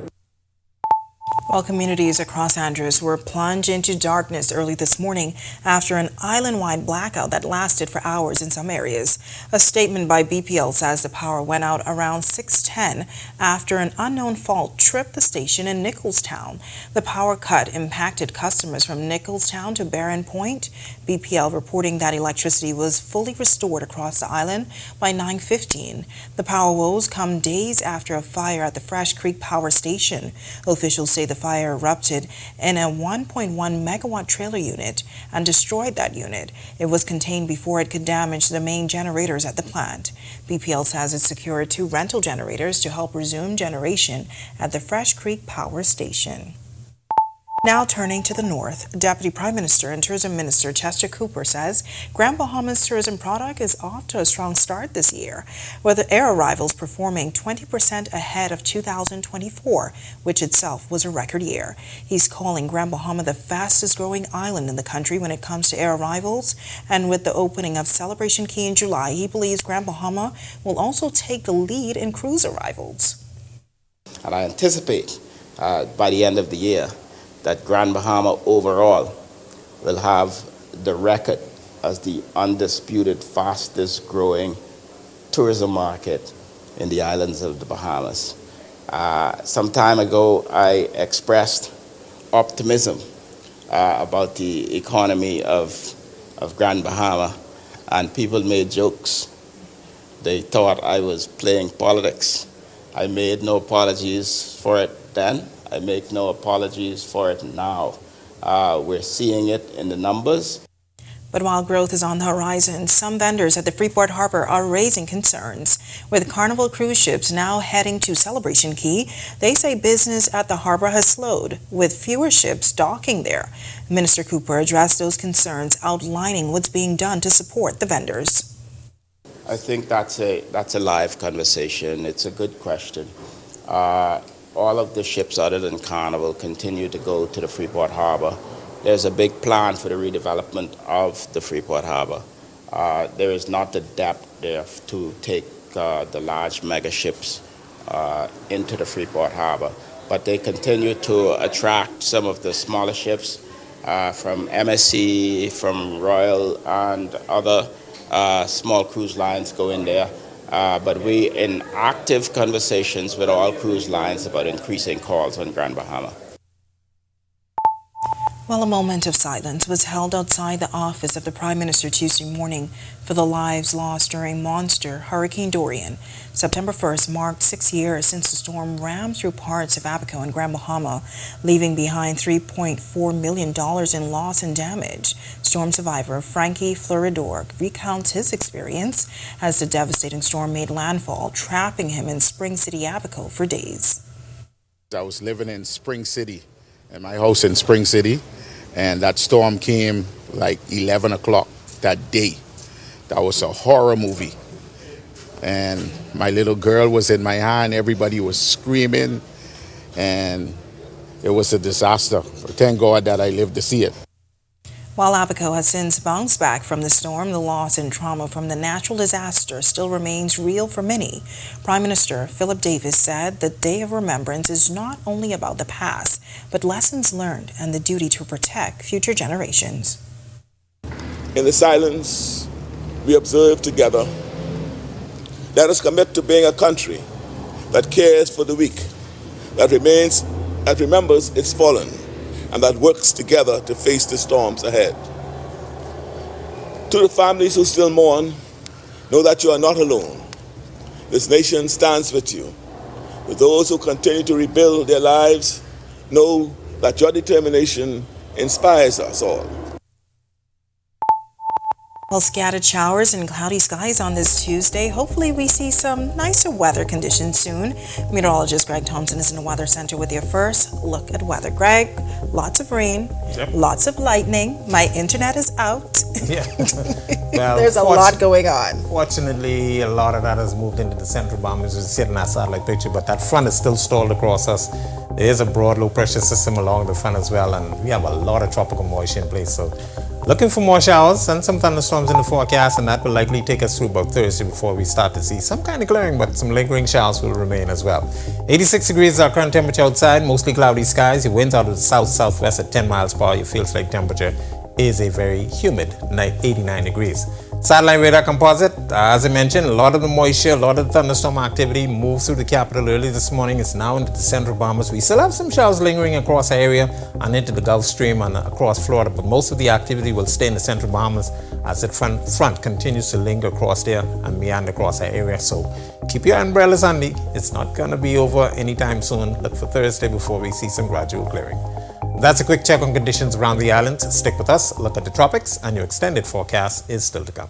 While communities across Andros were plunged into darkness early this morning after an island-wide blackout that lasted for hours in some areas. A statement by BPL says the power went out around 6:10 after an unknown fault tripped the station in Nicholstown. The power cut impacted customers from Nicholstown to Barron Point. BPL reporting that electricity was fully restored across the island by 9:15. The power woes come days after a fire at the Fresh Creek Power Station. Officials say the fire erupted in a 1.1 megawatt trailer unit and destroyed that unit. It was contained before it could damage the main generators at the plant. BPL says it secured 2 rental generators to help resume generation at the Fresh Creek Power Station. Now turning to the north, Deputy Prime Minister and Tourism Minister Chester Cooper says Grand Bahama's tourism product is off to a strong start this year, with the air arrivals performing 20% ahead of 2024, which itself was a record year. He's calling Grand Bahama the fastest growing island in the country when it comes to air arrivals, and with the opening of Celebration Key in July, he believes Grand Bahama will also take the lead in cruise arrivals. And I anticipate by the end of the year that Grand Bahama overall will have the record as the undisputed fastest growing tourism market in the islands of the Bahamas. Some time ago, I expressed optimism about the economy of Grand Bahama, and people made jokes. They thought I was playing politics. I made no apologies for it then. I make no apologies for it now. We're seeing it in the numbers. But while growth is on the horizon, some vendors at the Freeport Harbor are raising concerns. With Carnival cruise ships now heading to Celebration Key, they say business at the harbor has slowed, with fewer ships docking there. Minister Cooper addressed those concerns, outlining what's being done to support the vendors. I think that's a live conversation. It's a good question. All of the ships other than Carnival continue to go to the Freeport Harbor. There's a big plan for the redevelopment of the Freeport Harbor. There is not the depth there to take the large mega ships into the Freeport Harbor, but they continue to attract some of the smaller ships from MSC, from Royal, and other small cruise lines go in there. But we in active conversations with all cruise lines about increasing calls on Grand Bahama. Well, a moment of silence was held outside the office of the Prime Minister Tuesday morning for the lives lost during monster Hurricane Dorian. September 1st marked 6 years since the storm rammed through parts of Abaco and Grand Bahama, leaving behind $3.4 million in loss and damage. Storm survivor Frankie Floridor recounts his experience as the devastating storm made landfall, trapping him in Spring City, Abaco for days. I was living in Spring City, in my house in Spring City, and that storm came like 11 o'clock that day. That was a horror movie. And my little girl was in my hand, everybody was screaming, and it was a disaster. Thank God that I lived to see it. While Abaco has since bounced back from the storm, the loss and trauma from the natural disaster still remains real for many. Prime Minister Philip Davis said the Day of Remembrance is not only about the past, but lessons learned and the duty to protect future generations. In the silence we observe together, let us commit to being a country that cares for the weak, that remembers its fallen, and that works together to face the storms ahead. To the families who still mourn, know that you are not alone. This nation stands with you. with those who continue to rebuild their lives, know that your determination inspires us all. Well, scattered showers and cloudy skies on this Tuesday. Hopefully we see some nicer weather conditions soon. Meteorologist Greg Thompson is in the Weather Center with your first look at weather. Greg, lots of rain, lots of lightning. My internet is out. Yeah. Well, there's a lot going on. Fortunately, a lot of that has moved into the central Bahamas. We see it in our satellite picture, but that front is still stalled across us. There is a broad low pressure system along the front as well, and we have a lot of tropical moisture in place. So looking for more showers and some thunderstorms in the forecast, and that will likely take us through about Thursday before we start to see some kind of clearing, but some lingering showers will remain as well. 86 degrees is our current temperature outside, mostly cloudy skies. Your winds out of the south-southwest at 10 miles per hour. Your feels like temperature is a very humid 89 degrees. Satellite radar composite, as I mentioned, a lot of the moisture, a lot of the thunderstorm activity moved through the capital early this morning. It's now into the central Bahamas. We still have some showers lingering across our area and into the Gulf Stream and across Florida, but most of the activity will stay in the central Bahamas as the front continues to linger across there and meander across our area. So keep your umbrellas handy. It's not going to be over anytime soon. Look for Thursday before we see some gradual clearing. That's a quick check on conditions around the island. Stick with us, look at the tropics, and your extended forecast is still to come.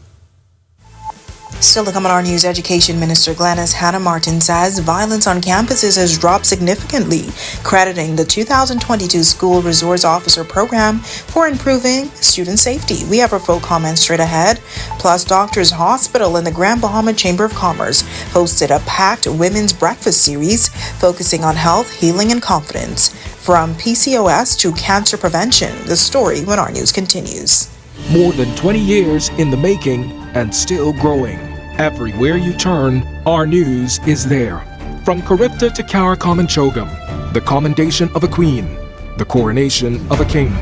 Still to come on our news, Education Minister Gladys Hannah Martin says violence on campuses has dropped significantly, crediting the 2022 School Resource Officer Program for improving student safety. We have our full comments straight ahead. Plus, Doctors Hospital and the Grand Bahama Chamber of Commerce hosted a packed women's breakfast series focusing on health, healing, and confidence. From PCOS to cancer prevention, the story when our news continues. More than 20 years in the making and still growing. Everywhere you turn, our news is there. From Caribta to Caricom and Chogam, the commendation of a queen, the coronation of a king,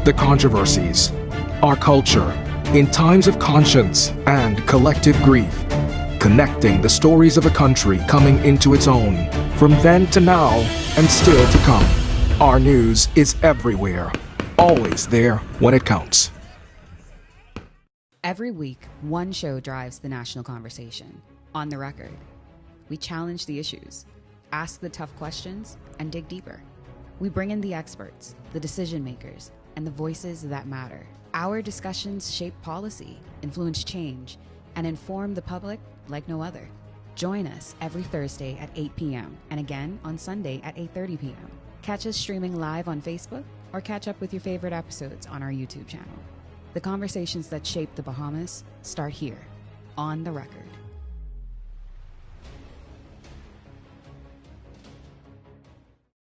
the controversies, our culture, in times of conscience and collective grief, connecting the stories of a country coming into its own, from then to now and still to come. Our news is everywhere, always there when it counts. Every week, one show drives the national conversation. On the Record. We challenge the issues, ask the tough questions, and dig deeper. We bring in the experts, the decision makers, and the voices that matter. Our discussions shape policy, influence change, and inform the public like no other. Join us every Thursday at 8 p.m. and again on Sunday at 8:30 p.m. Catch us streaming live on Facebook or catch up with your favorite episodes on our YouTube channel. The conversations that shape the Bahamas start here, on the Record.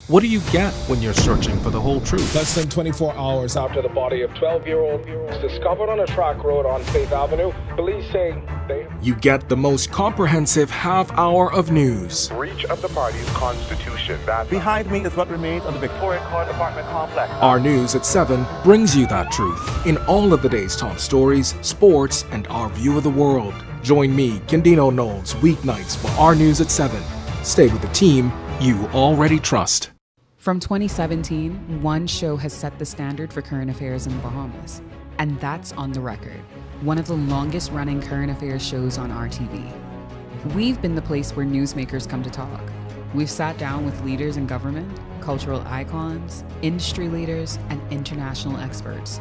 What do you get when you're searching for the whole truth? Less than 24 hours after the body of 12-year-old was discovered on a track road on Faith Avenue, police say they... You get the most comprehensive half hour of news. Breach of the party's constitution. Behind me is what remains of the Victoria Court apartment complex. Our news at 7 brings you that truth in all of the day's top stories, sports, and our view of the world. Join me, Candino Knowles, weeknights for our news at 7. Stay with the team you already trust. From 2017, one show has set the standard for current affairs in the Bahamas, and that's On the Record, one of the longest running current affairs shows on RTV. We've been the place where newsmakers come to talk. We've sat down with leaders in government, cultural icons, industry leaders, and international experts.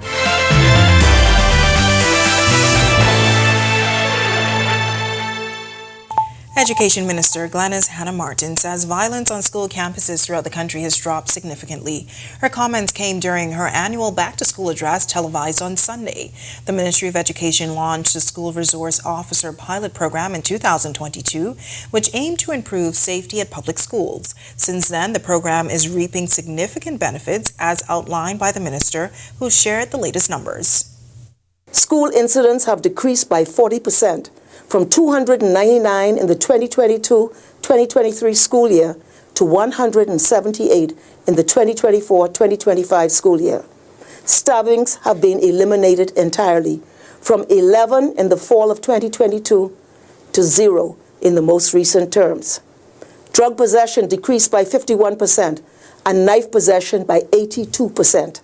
Education Minister Gladys Hannah Martin says violence on school campuses throughout the country has dropped significantly. Her comments came during her annual back-to-school address televised on Sunday. The Ministry of Education launched the School Resource Officer pilot program in 2022, which aimed to improve safety at public schools. Since then, the program is reaping significant benefits, as outlined by the minister, who shared the latest numbers. School incidents have decreased by 40%. From 299 in the 2022-2023 school year to 178 in the 2024-2025 school year. Stabbings have been eliminated entirely, from 11 in the fall of 2022 to 0 in the most recent terms. Drug possession decreased by 51% and knife possession by 82%.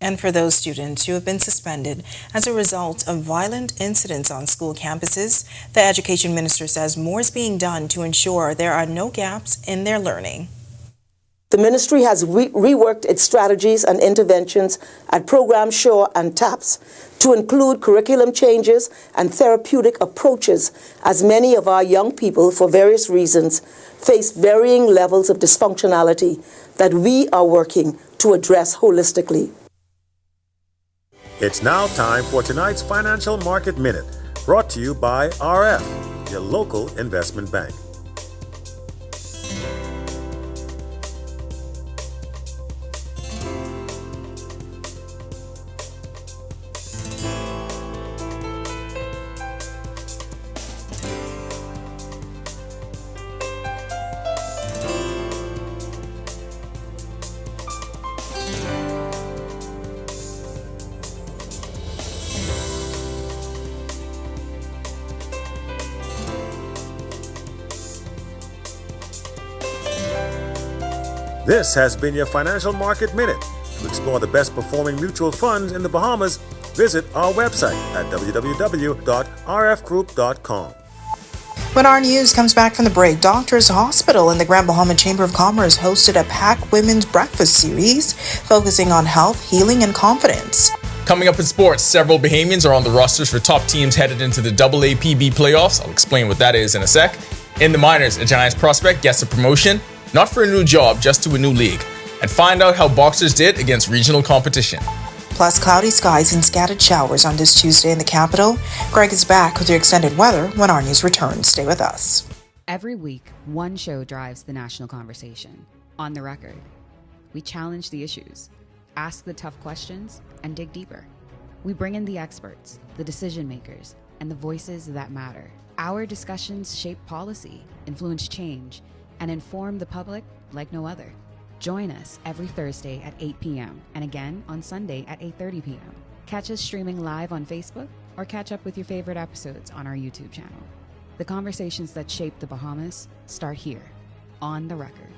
And for those students who have been suspended as a result of violent incidents on school campuses, the education minister says more is being done to ensure there are no gaps in their learning. The ministry has reworked its strategies and interventions at Program Shore and TAPS to include curriculum changes and therapeutic approaches, as many of our young people, for various reasons, face varying levels of dysfunctionality that we are working to address holistically. It's now time for tonight's Financial Market Minute, brought to you by RF, your local investment bank. This has been your Financial Market Minute. To explore the best performing mutual funds in the Bahamas, visit our website at www.rfgroup.com. When our news comes back from the break, Doctors Hospital and the Grand Bahama Chamber of Commerce hosted a packed women's breakfast series focusing on health, healing, and confidence. Coming up in sports, several Bahamians are on the rosters for top teams headed into the AAPB playoffs. I'll explain what that is in a sec. In the minors, a Giants prospect gets a promotion. Not for a new job, just to a new league. And find out how boxers did against regional competition. Plus cloudy skies and scattered showers on this Tuesday in the capital. Greg is back with your extended weather when our news returns. Stay with us. Every week, one show drives the national conversation. On the Record. We challenge the issues, ask the tough questions, and dig deeper. We bring in the experts, the decision makers, and the voices that matter. Our discussions shape policy, influence change, and inform the public like no other. Join us every Thursday at 8 p.m. and again on Sunday at 8:30 p.m. Catch us streaming live on Facebook or catch up with your favorite episodes on our YouTube channel. The conversations that shape the Bahamas start here, on the Record.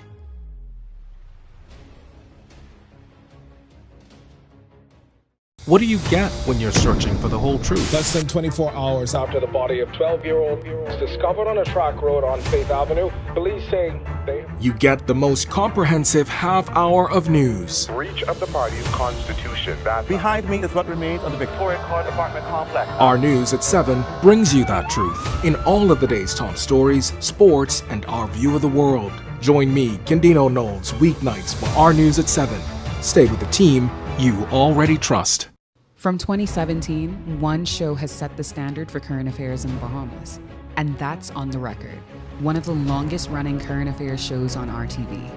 What do you get when you're searching for the whole truth? Less than 24 hours after the body of 12-year-old was discovered on a track road on Faith Avenue, police say they... You get the most comprehensive half hour of news. Breach of the party's constitution. Behind me is what remains of the Victoria Court apartment complex. Our news at 7 brings you that truth in all of the day's top stories, sports, and our view of the world. Join me, Candido Knowles, weeknights for our news at 7. Stay with the team you already trust. From 2017, one show has set the standard for current affairs in the Bahamas, and that's On the Record, one of the longest running current affairs shows on RTV.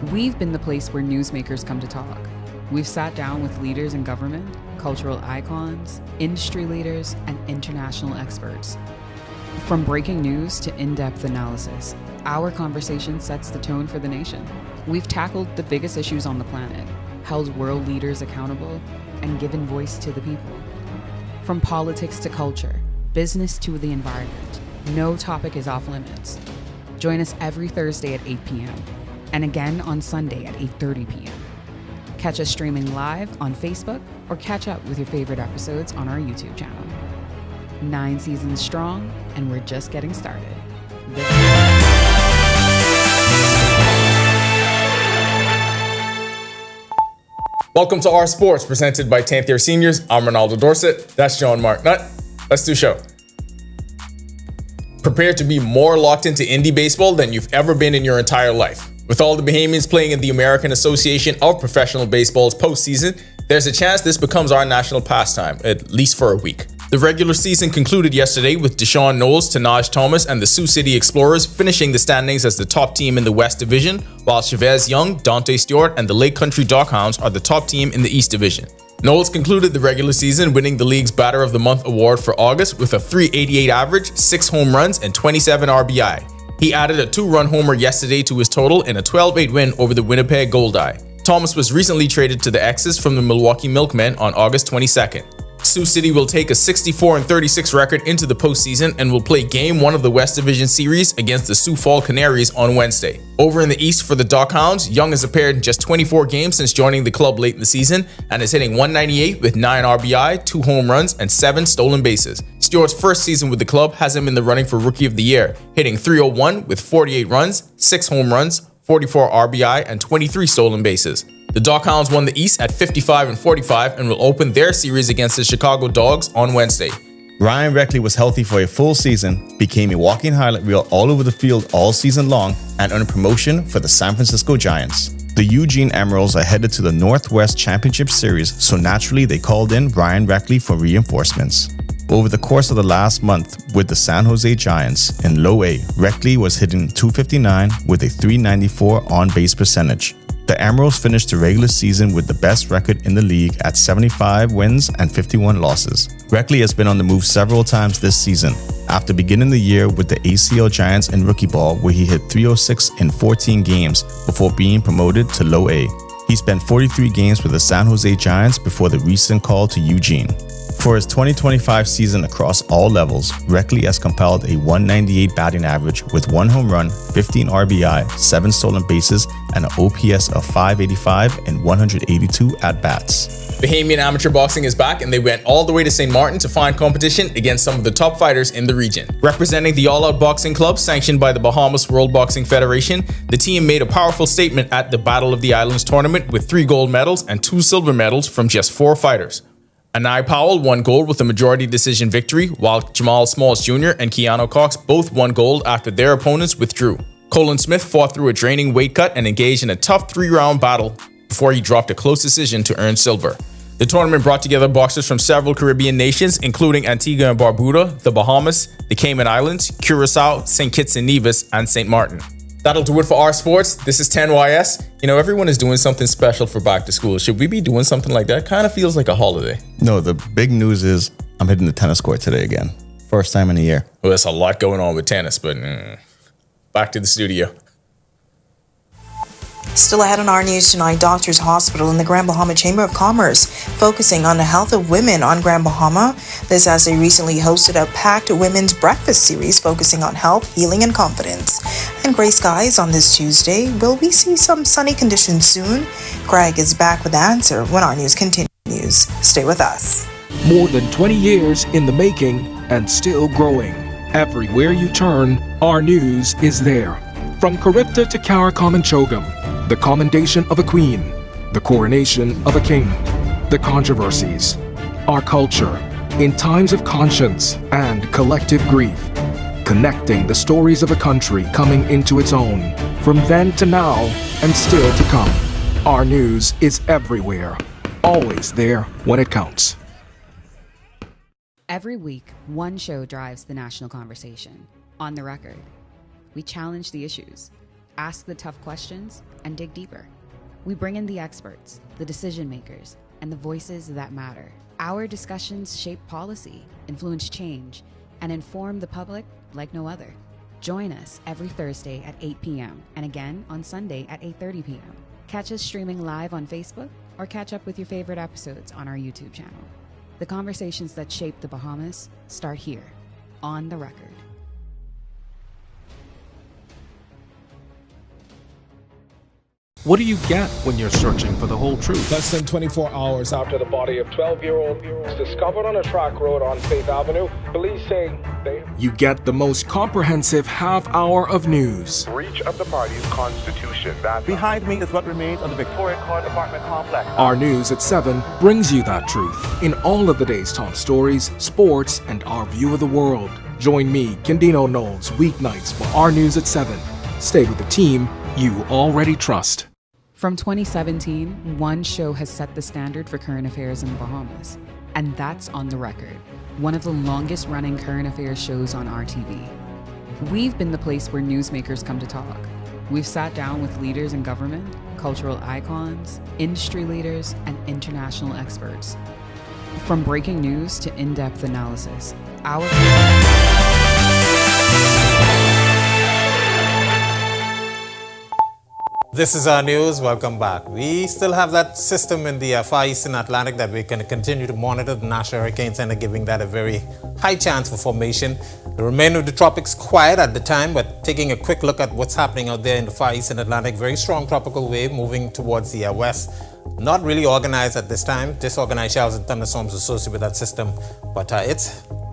We've been the place where newsmakers come to talk. We've sat down with leaders in government, cultural icons, industry leaders, and international experts. From breaking news to in-depth analysis, our conversation sets the tone for the nation. We've tackled the biggest issues on the planet, held world leaders accountable, and given voice to the people. From politics to culture, business to the environment, no topic is off limits. Join us every Thursday at 8 p.m. and again on Sunday at 8:30 p.m. Catch us streaming live on Facebook or catch up with your favorite episodes on our YouTube channel. 9 seasons strong, and we're just getting started. Welcome to Our Sports, presented by 10th Year Seniors. I'm Ronaldo Dorset. That's John Mark Nutt. Let's do show. Prepare to be more locked into indie baseball than you've ever been in your entire life. With all the Bahamians playing in the American Association of Professional Baseball's postseason, there's a chance this becomes our national pastime, at least for a week. The regular season concluded yesterday with Deshaun Knowles, Tanaj Thomas, and the Sioux City Explorers finishing the standings as the top team in the West Division, while Chavez Young, Dante Stewart, and the Lake Country Dockhounds are the top team in the East Division. Knowles concluded the regular season winning the league's Batter of the Month award for August with a .388 average, 6 home runs, and 27 RBI. He added a 2-run homer yesterday to his total in a 12-8 win over the Winnipeg Goldeye. Thomas was recently traded to the X's from the Milwaukee Milkmen on August 22nd. Sioux City will take a 64-36 record into the postseason and will play Game 1 of the West Division Series against the Sioux Falls Canaries on Wednesday. Over in the East for the Dockhounds, Young has appeared in just 24 games since joining the club late in the season and is hitting .198 with 9 RBI, 2 home runs, and 7 stolen bases. Stewart's first season with the club has him in the running for Rookie of the Year, hitting .301 with 48 runs, 6 home runs, 44 RBI, and 23 stolen bases. The Dockhounds won the East at 55-45 and will open their series against the Chicago Dogs on Wednesday. Ryan Reckley was healthy for a full season, became a walking highlight reel all over the field all season long, and earned promotion for the San Francisco Giants. The Eugene Emeralds are headed to the Northwest Championship Series, so naturally they called in Ryan Reckley for reinforcements. Over the course of the last month with the San Jose Giants in Low A, Reckley was hitting .259 with a .394 on-base percentage. The Emeralds finished the regular season with the best record in the league at 75 wins and 51 losses. Reckley has been on the move several times this season, after beginning the year with the ACL Giants in rookie ball where he hit .306 in 14 games before being promoted to Low A. He spent 43 games with the San Jose Giants before the recent call to Eugene. For his 2025 season across all levels, Reckley has compiled a .198 batting average with 1 home run, 15 RBI, 7 stolen bases, and an OPS of .585 and 182 at-bats. Bahamian amateur boxing is back and they went all the way to St. Martin to find competition against some of the top fighters in the region. Representing the All Out Boxing Club sanctioned by the Bahamas World Boxing Federation, the team made a powerful statement at the Battle of the Islands tournament with 3 gold medals and 2 silver medals from just 4 fighters. Anai Powell won gold with a majority decision victory, while Jamal Smalls Jr. and Keanu Cox both won gold after their opponents withdrew. Colin Smith fought through a draining weight cut and engaged in a tough 3-round battle before he dropped a close decision to earn silver. The tournament brought together boxers from several Caribbean nations, including Antigua and Barbuda, the Bahamas, the Cayman Islands, Curacao, St. Kitts and Nevis, and St. Martin. That'll do it for our sports. This is 10YS. You know, everyone is doing something special for back to school. Should we be doing something like that? Kind of feels like a holiday. No, the big news is I'm hitting the tennis court today again. First time in a year. Well, there's a lot going on with tennis, but back to the studio. Still ahead on our news tonight, Doctors Hospital and the Grand Bahama Chamber of Commerce focusing on the health of women on Grand Bahama. This as they recently hosted a packed women's breakfast series focusing on health, healing, and confidence. And gray skies on this Tuesday. Will we see some sunny conditions soon? Craig is back with the answer when our news continues. Stay with us. More than 20 years in the making and still growing. Everywhere you turn, our news is there. From Caripta to Caricom and Chogam, the commendation of a queen, the coronation of a king, the controversies, our culture, in times of conscience and collective grief, connecting the stories of a country coming into its own, from then to now and still to come. Our news is everywhere, always there when it counts. Every week, one show drives the national conversation. On the Record. We challenge the issues, ask the tough questions, and dig deeper. We bring in the experts, the decision makers, and the voices that matter. Our discussions shape policy, influence change, and inform the public like no other. Join us every Thursday at 8 p.m. and again on Sunday at 8:30 p.m. Catch us streaming live on Facebook or catch up with your favorite episodes on our YouTube channel. The conversations that shape the Bahamas start here, on the Record. What do you get when you're searching for the whole truth? Less than 24 hours after the body of 12-year-old was discovered on a track road on Faith Avenue, police say you get the most comprehensive half hour of news. Breach of the party's constitution. Behind me is what remains of the Victoria Court apartment complex. Our news at 7 brings you that truth in all of the day's top stories, sports, and our view of the world. Join me, Kendino Knowles, weeknights for our news at 7. Stay with the team you already trust. From 2017, one show has set the standard for current affairs in the Bahamas, and that's On the Record, one of the longest running current affairs shows on RTV. We've been the place where newsmakers come to talk. We've sat down with leaders in government, cultural icons, industry leaders, and international experts. From breaking news to in-depth analysis, This is our news. Welcome back. We still have that system in the Far Eastern Atlantic that we're going to continue to monitor. The National Hurricane Center giving that a very high chance for formation. The remainder of the tropics quiet at the time, but taking a quick look at what's happening out there in the Far Eastern Atlantic. Very strong tropical wave moving towards the west. Not really organized at this time. Disorganized showers and thunderstorms associated with that system, but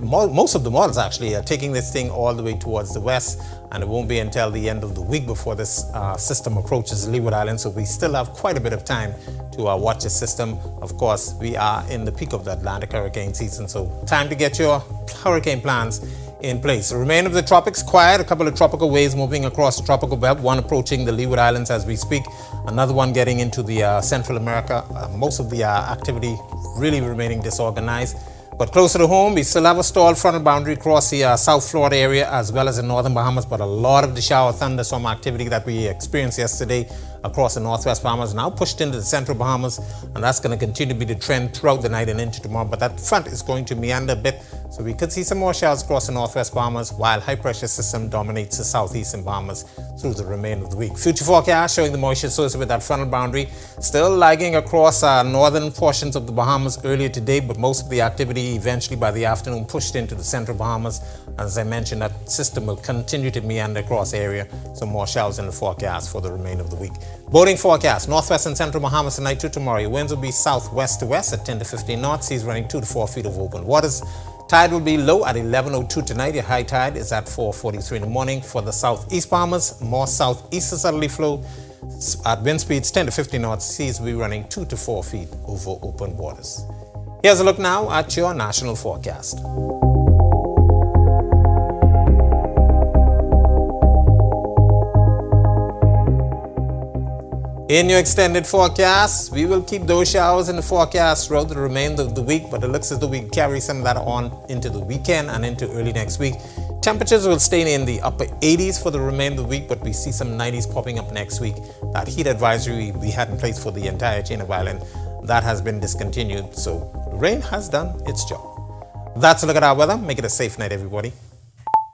most of the models actually are taking this thing all the way towards the west, and it won't be until the end of the week before this system approaches Leeward Island, so we still have quite a bit of time to watch the system. Of course, we are in the peak of the Atlantic hurricane season, so time to get your hurricane plans in place. The remainder of the tropics quiet. A couple of tropical waves moving across the tropical belt, one approaching the Leeward Islands as we speak, another one getting into the Central America. Most of the activity really remaining disorganized. But closer to home, we still have a stalled frontal boundary across the South Florida area as well as the northern Bahamas, but a lot of the shower thunderstorm activity that we experienced yesterday across the northwest Bahamas now pushed into the central Bahamas, and that's going to continue to be the trend throughout the night and into tomorrow. But that front is going to meander a bit, so we could see some more showers across the northwest Bahamas while high pressure system dominates the southeastern Bahamas through the remainder of the week. Future forecast showing the moisture associated with that frontal boundary still lagging across northern portions of the Bahamas earlier today, but most of the activity eventually by the afternoon pushed into the central Bahamas. As I mentioned, that system will continue to meander across the area. Some more showers in the forecast for the remainder of the week. Boating forecast, northwest and central Bahamas tonight to tomorrow. Your winds will be southwest to west at 10 to 15 knots. Seas running 2 to 4 feet of open waters. Tide will be low at 11:02 tonight. Your high tide is at 4:43 in the morning. For the southeast Bahamas, more southeast southerly flow at wind speeds 10 to 15 knots. Seas will be running 2 to 4 feet over open waters. Here's a look now at your national forecast. In your extended forecast, we will keep those showers in the forecast throughout the remainder of the week, but it looks as though we carry some of that on into the weekend and into early next week. Temperatures will stay in the upper 80s for the remainder of the week, but we see some 90s popping up next week. That heat advisory we had in place for the entire chain of island, that has been discontinued, so the rain has done its job. That's a look at our weather. Make it a safe night, everybody.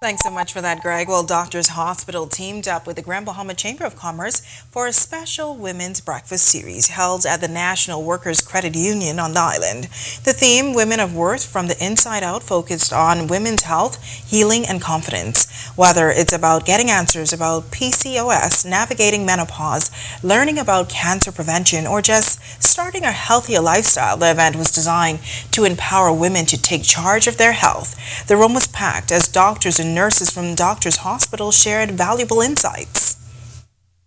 Thanks so much for that, Greg. Well, Doctors Hospital teamed up with the Grand Bahama Chamber of Commerce for a special women's breakfast series held at the National Workers Credit Union on the island. The theme, Women of Worth from the Inside Out, focused on women's health, healing, and confidence. Whether it's about getting answers about PCOS, navigating menopause, learning about cancer prevention, or just starting a healthier lifestyle, the event was designed to empower women to take charge of their health. The room was packed as doctors and nurses from Doctors Hospital shared valuable insights.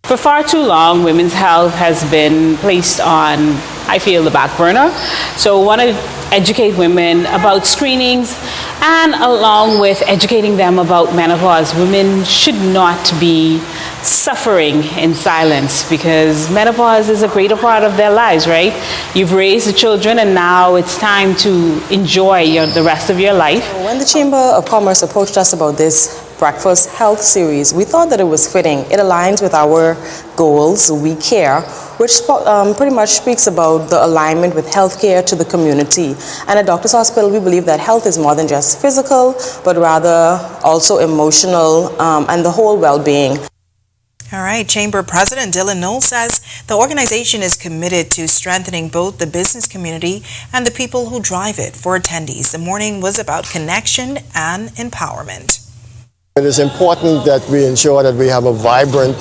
For far too long, women's health has been placed on, I feel, the back burner. So I want to educate women about screenings, and along with educating them about menopause, women should not be suffering in silence, because menopause is a greater part of their lives, right? You've raised the children and now it's time to enjoy the rest of your life. When the Chamber of Commerce approached us about this breakfast health series, we thought that it was fitting. It aligns with our goals, We Care, which pretty much speaks about the alignment with healthcare to the community. And at Doctors Hospital, we believe that health is more than just physical, but rather also emotional and the whole well-being. All right, Chamber President Dylan Knoll says the organization is committed to strengthening both the business community and the people who drive it. For attendees, the morning was about connection and empowerment. It is important that we ensure that we have a vibrant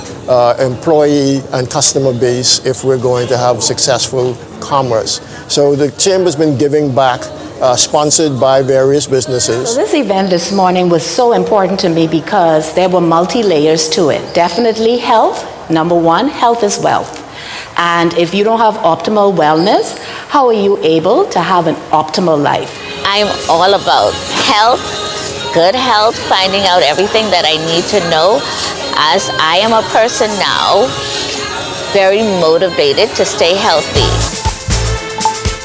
employee and customer base if we're going to have successful commerce. So the Chamber's been giving back, sponsored by various businesses. So this event this morning was so important to me because there were multi-layers to it. Definitely health. Number one, health is wealth. And if you don't have optimal wellness, how are you able to have an optimal life? I'm all about health, good health, finding out everything that I need to know, as I am a person now very motivated to stay healthy.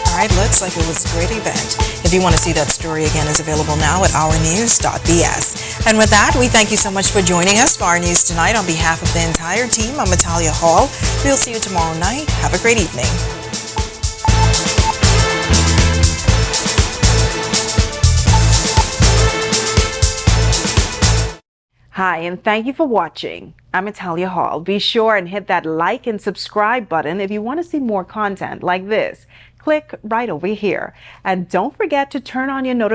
All right, looks like it was a great event. If you want to see that story again, it's available now at ournews.bs. And with that, we thank you so much for joining us for Our News Tonight. On behalf of the entire team, I'm Natalia Hall. We'll see you tomorrow night. Have a great evening. Hi, and thank you for watching. I'm Italia Hall. Be sure and hit that like and subscribe button if you want to see more content like this. Click right over here. And don't forget to turn on your notifications